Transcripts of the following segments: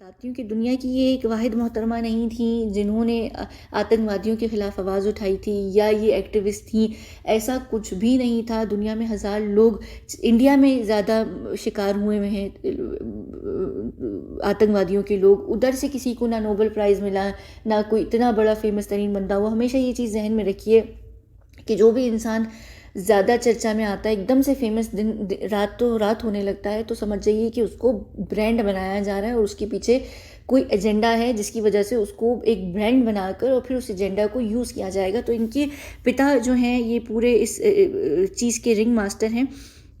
बताती हूँ कि दुनिया की ये एक वाहिद मोहतरमा नहीं थी जिन्होंने आतंकवादियों के ख़िलाफ़ आवाज़ उठाई थी या ये एक्टिविस्ट थी। ऐसा कुछ भी नहीं था। दुनिया में हज़ार लोग, इंडिया में ज़्यादा शिकार हुए हुए हैं आतंकवादियों के लोग। उधर से किसी को ना नोबेल प्राइज़ मिला, ना कोई इतना बड़ा फेमस तरीन बंदा हुआ। हमेशा ये चीज़ जहन में रखिए कि जो भी इंसान ज़्यादा चर्चा में आता है, एकदम से फेमस, रात तो रात होने लगता है, तो समझ जाइए कि उसको ब्रांड बनाया जा रहा है और उसके पीछे कोई एजेंडा है जिसकी वजह से उसको एक ब्रांड बनाकर और फिर उस एजेंडा को यूज़ किया जाएगा। तो इनके पिता जो हैं ये पूरे इस चीज़ के रिंग मास्टर हैं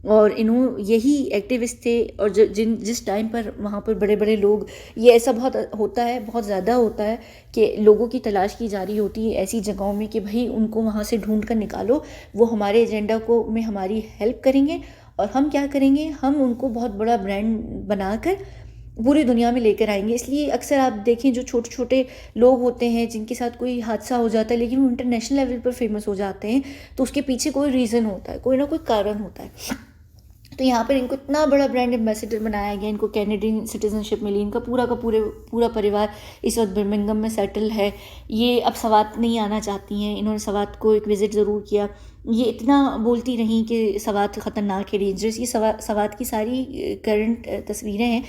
और यही एक्टिविस्ट थे। और जिस टाइम पर वहाँ पर बड़े बड़े लोग, ये ऐसा बहुत होता है, बहुत ज़्यादा होता है कि लोगों की तलाश की जा रही होती है ऐसी जगहों में कि भाई उनको वहाँ से ढूंढ कर निकालो, वो हमारे एजेंडा को में हमारी हेल्प करेंगे। और हम क्या करेंगे, हम उनको बहुत बड़ा ब्रांड बनाकर पूरी दुनिया में लेकर आएंगे। इसलिए अक्सर आप देखें जो छोटे छोटे लोग होते हैं जिनके साथ कोई हादसा हो जाता है लेकिन वो इंटरनेशनल लेवल पर फेमस हो जाते हैं, तो उसके पीछे कोई रीज़न होता है, कोई ना कोई कारण होता है। तो यहाँ पर इनको इतना बड़ा ब्रांड एम्बेसडर बनाया गया, इनको कैनेडियन सिटीजनशिप मिली, इनका पूरा परिवार इस वक्त बर्मिंघम में सेटल है। ये अब सवात नहीं आना चाहती हैं, इन्होंने सवात को एक विज़िट ज़रूर किया। ये इतना बोलती रहीं कि सवात ख़तरनाक है, डेंजरस। ये सवात की सारी करंट तस्वीरें हैं।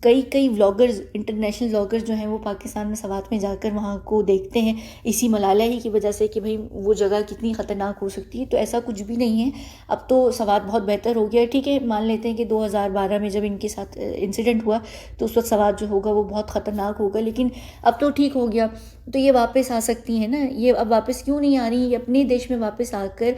कई व्लॉगर्स, इंटरनेशनल व्लॉगर्स जो हैं वो पाकिस्तान में सवात में जाकर वहाँ को देखते हैं इसी मलाला ही की वजह से कि भाई वो जगह कितनी ख़तरनाक हो सकती है। तो ऐसा कुछ भी नहीं है, अब तो सवात बहुत बेहतर हो गया है। ठीक है, मान लेते हैं कि 2012 में जब इनके साथ इंसिडेंट हुआ तो उस वक्त सवात जो होगा वो बहुत ख़तरनाक होगा, लेकिन अब तो ठीक हो गया। तो ये वापस आ सकती हैं ना, ये अब वापस क्यों नहीं आ रही, ये अपने देश में वापस आकर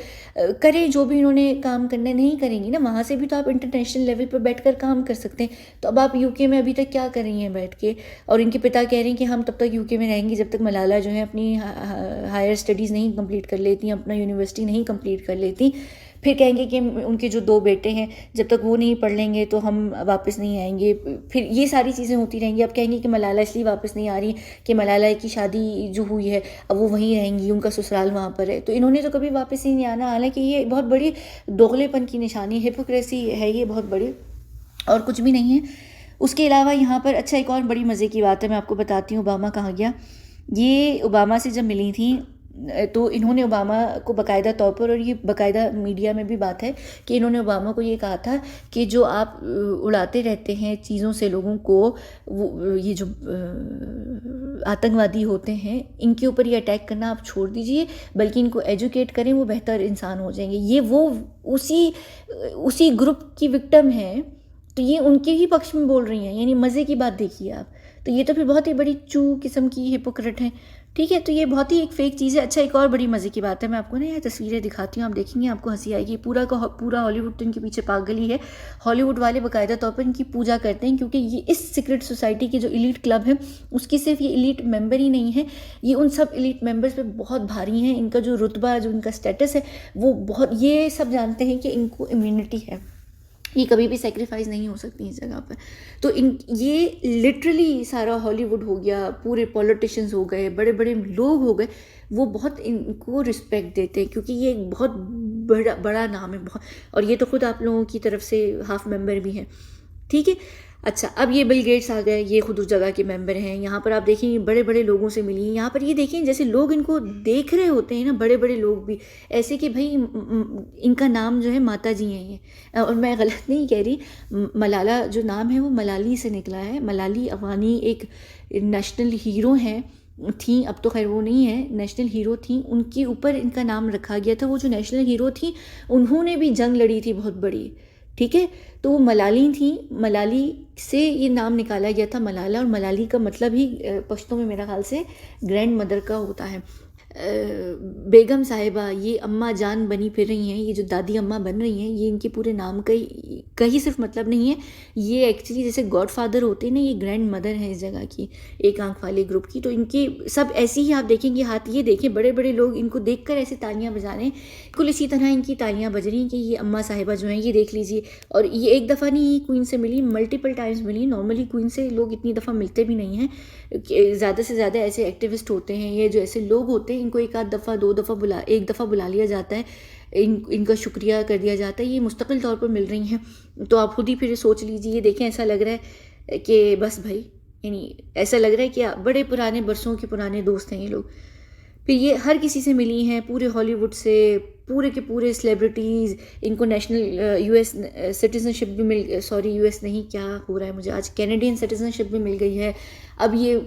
करें जो भी इन्होंने काम करना। नहीं करेंगी ना, वहाँ से भी तो आप इंटरनेशनल लेवल पर बैठकर काम कर सकते हैं। तो अब आप यूके में अभी तक क्या कर रही हैं बैठ के, और इनके पिता कह रहे हैं कि हम तब तक यूके में रहेंगे जब तक मलाला जो है अपनी हायर स्टडीज़ नहीं कंप्लीट कर लेती, अपना यूनिवर्सिटी नहीं कंप्लीट कर लेती। फिर कहेंगे कि उनके जो 2 बेटे हैं जब तक वो नहीं पढ़ लेंगे तो हम वापस नहीं आएंगे। फिर ये सारी चीज़ें होती रहेंगी। अब कहेंगे कि मलाला इसलिए वापस नहीं आ रही कि मलाला की शादी जो हुई है अब वो वहीं रहेंगी, उनका ससुराल वहाँ पर है, तो इन्होंने तो कभी वापस ही नहीं आना। हालांकि ये बहुत बड़ी दोगलेपन की निशानी, हिपोक्रेसी है ये बहुत बड़ी, और कुछ भी नहीं है। उसके अलावा यहाँ पर अच्छा एक और बड़ी मज़े की बात है, मैं आपको बताती हूँ ओबामा कहाँ गया। ये ओबामा से जब मिली थी तो इन्होंने ओबामा को बाकायदा तौर पर, और ये बाकायदा मीडिया में भी बात है कि इन्होंने ओबामा को ये कहा था कि जो आप उड़ाते रहते हैं चीज़ों से लोगों को, वो ये जो आतंकवादी होते हैं इनके ऊपर ये अटैक करना आप छोड़ दीजिए, बल्कि इनको एजुकेट करें, वो बेहतर इंसान हो जाएंगे। ये वो उसी ग्रुप की विक्टिम हैं, तो ये उनके ही पक्ष में बोल रही हैं। यानी मज़े की बात देखिए आप, तो ये तो फिर बहुत ही बड़ी चू किस्म की हिपोक्रेट हैं। ठीक है, तो ये बहुत ही एक फेक चीज़ है। अच्छा एक और बड़ी मज़े की बात है, मैं आपको ना ये तस्वीरें दिखाती हूँ, आप देखेंगे आपको हंसी आएगी। पूरा का पूरा हॉलीवुड तो इनके पीछे पागल ही है। हॉलीवुड वाले बाकायदा तौर पर इनकी पूजा करते हैं, क्योंकि ये इस सीक्रेट सोसाइटी के जो एलीट क्लब है उसकी सिर्फ ये एलीट मेंबर ही नहीं है, ये उन सब एलीट मेंबर्स पे बहुत भारी हैं। इनका जो रुतबा, जो इनका स्टेटस है वो बहुत, ये सब जानते हैं कि इनको इम्यूनिटी है, ये कभी भी सेक्रीफाइस नहीं हो सकती इस जगह पर। तो ये लिटरली सारा हॉलीवुड हो गया, पूरे पॉलिटिशियंस हो गए, बड़े बड़े लोग हो गए, वो बहुत इनको रिस्पेक्ट देते हैं क्योंकि ये एक बहुत बड़ा नाम है बहुत। और ये तो खुद आप लोगों की तरफ से हाफ मेंबर भी हैं। ठीक है, अच्छा अब ये बिल गेट्स आ गए, ये खुद उस जगह के मेंबर हैं। यहाँ पर आप देखेंगे बड़े बड़े लोगों से मिली। यहाँ पर ये देखें जैसे लोग इनको देख रहे होते हैं ना, बड़े बड़े लोग भी ऐसे कि भाई इनका नाम जो है माता जी हैं ये, और मैं गलत नहीं कह रही, मलाला जो नाम है वो मलाली से निकला है। मलाली अफगानी एक नेशनल हीरो हैं, थी, अब तो खैर वो नहीं है, नेशनल हीरो थी, उनके ऊपर इनका नाम रखा गया था। वो जो नेशनल हीरो थी उन्होंने भी जंग लड़ी थी बहुत बड़ी। ठीक है, तो वो मलाली थी, मलाली से ये नाम निकाला गया था मलाला, और मलाली का मतलब ही पश्तो में मेरा ख्याल से ग्रैंड मदर का होता है। बेगम साहिबा, ये अम्मा जान बनी फिर रही हैं, ये जो दादी अम्मा बन रही हैं, ये इनके पूरे नाम का ही सिर्फ मतलब नहीं है, ये एक्चुअली जैसे गॉडफादर होते हैं ना, ये ग्रैंड मदर है इस जगह की, एक आंख वाले ग्रुप की। तो इनकी सब ऐसी ही आप देखेंगे हाथ, ये देखें बड़े बड़े लोग इनको देखकर ऐसे तालियां बजा रहे हैं, कुल इसी तरह इनकी तालियां बज रही हैं कि ये अम्मा साहिबा जो हैं ये देख लीजिए। और ये एक दफ़ा नहीं क्वीन से मिली, मल्टीपल टाइम्स मिली। नॉर्मली क्वीन से लोग इतनी दफ़ा मिलते भी नहीं हैं, ज़्यादा से ज़्यादा ऐसे एक्टिविस्ट होते हैं, ये जो ऐसे लोग होते हैं इनको एक आध दफ़ा, 2 दफ़ा एक दफ़ा बुला लिया जाता है, इनका शुक्रिया कर दिया जाता है। ये मुस्तकिल तौर पर मिल रही हैं, तो आप खुद ही फिर सोच लीजिए। देखें ऐसा लग रहा है कि बस भाई यानी ऐसा लग रहा है कि बड़े पुराने बरसों के पुराने दोस्त हैं ये लोग। फिर ये हर किसी से मिली हैं, पूरे हॉलीवुड से, पूरे के पूरे सेलिब्रिटीज़। इनको नेशनल यूएस सिटीज़नशिप भी मिल, सॉरी यूएस नहीं, क्या हो रहा है मुझे आज, कैनेडियन सिटीज़नशिप भी मिल गई है। अब ये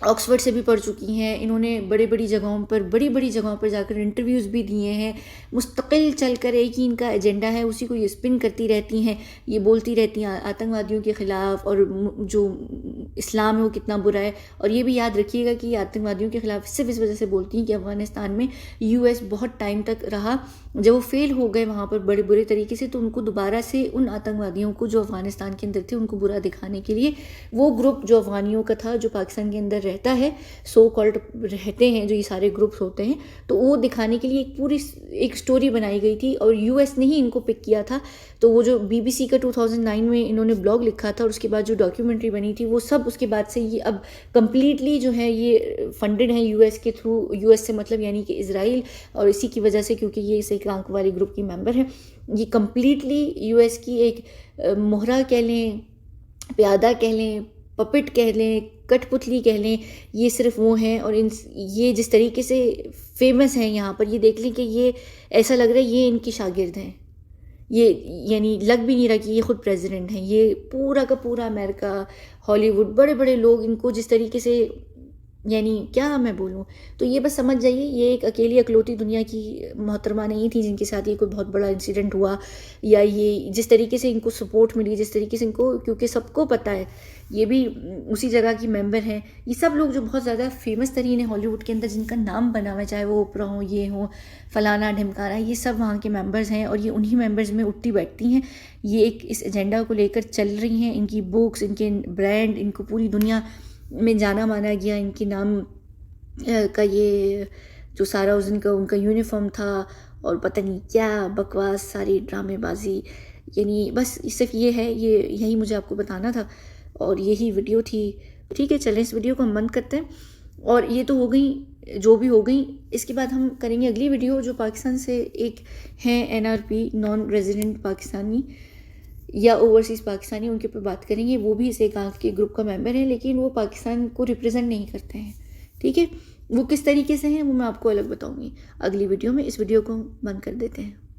ऑक्सफोर्ड से भी पढ़ चुकी हैं। इन्होंने बड़ी बड़ी जगहों पर जाकर इंटरव्यूज़ भी दिए हैं। मुस्तकिल चलकर एक ही इनका एजेंडा है, उसी को ये स्पिन करती रहती हैं। ये बोलती रहती हैं आतंकवादियों के ख़िलाफ़, और जो इस्लाम है वो कितना बुरा है। और ये भी याद रखिएगा कि ये आतंकवादियों के ख़िलाफ़ सिर्फ इस वजह से बोलती हैं कि अफ़गानिस्तान में यूएस बहुत टाइम तक रहा। जब वो फेल हो गए वहाँ पर बड़े बुरे तरीके से, तो उनको दोबारा से उन आतंकवादियों को जो अफ़गानिस्तान के अंदर थे उनको बुरा दिखाने के लिए, वो ग्रुप जो अफ़गानियों का था, जो पाकिस्तान के अंदर रहता है, सो कॉल्ड रहते हैं जो ये सारे ग्रुप्स होते हैं, तो वो दिखाने के लिए एक पूरी एक स्टोरी बनाई गई थी। और यूएस ने ही इनको पिक किया था। तो वो जो बीबीसी का 2009 में इन्होंने ब्लॉग लिखा था, और उसके बाद जो डॉक्यूमेंट्री बनी थी, वो सब उसके बाद से ये अब कम्प्लीटली जो है ये फंडेड है यूएस के थ्रू। यूएस से मतलब यानी कि इज़राइल, और इसी की वजह से, क्योंकि ये इस आतंक वाले ग्रुप की मेंबर है, ये कम्प्लीटली यूएस की एक मोहरा कह लें, प्यादा कह लें, पपेट कह लें, कठपुतली कह लें, ये सिर्फ वो हैं। और ये जिस तरीके से फेमस हैं यहाँ पर, ये देख लें कि ये ऐसा लग रहा है ये इनकी शागिर्द हैं। ये यानी लग भी नहीं रहा कि ये खुद प्रेसिडेंट हैं। ये पूरा का पूरा अमेरिका, हॉलीवुड, बड़े बड़े लोग इनको जिस तरीके से, यानी क्या मैं बोलूँ। तो ये बस समझ जाइए, ये एक अकेली अकलौती दुनिया की मोहतरमा नहीं थी जिनके साथ ये कोई बहुत बड़ा इंसिडेंट हुआ, या ये जिस तरीके से इनको सपोर्ट मिली, जिस तरीके से इनको, क्योंकि सबको पता है ये भी उसी जगह की मेंबर हैं। ये सब लोग जो बहुत ज़्यादा फेमस तरीन है हॉलीवुड के अंदर, जिनका नाम बना हुआ है, चाहे वो ओपरा हो, ये हो, फलाना ढिमकाना, ये सब वहाँ के मेंबर्स हैं। और ये उन्हीं मेंबर्स में उठती बैठती हैं। ये एक इस एजेंडा को लेकर चल रही हैं। इनकी बुक्स, इनके ब्रांड, इनको पूरी दुनिया में जाना माना गया। इनके नाम का ये जो सारा उस दिन का उनका यूनिफॉर्म था, और पता नहीं क्या बकवास, सारी ड्रामेबाजी, यानी बस सिर्फ ये है, ये यही मुझे आपको बताना था, और यही वीडियो थी। ठीक है, चलें इस वीडियो को हम बंद करते हैं। और ये तो हो गई जो भी हो गई। इसके बाद हम करेंगे अगली वीडियो, जो पाकिस्तान से एक हैं एनआरपी, नॉन रेजिडेंट पाकिस्तानी या ओवरसीज़ पाकिस्तानी, उनके ऊपर बात करेंगे। वो भी इस एकांक के ग्रुप का मेंबर हैं, लेकिन वो पाकिस्तान को रिप्रेजेंट नहीं करते हैं। ठीक है, वो किस तरीके से हैं वो मैं आपको अलग बताऊंगी अगली वीडियो में। इस वीडियो को बंद कर देते हैं।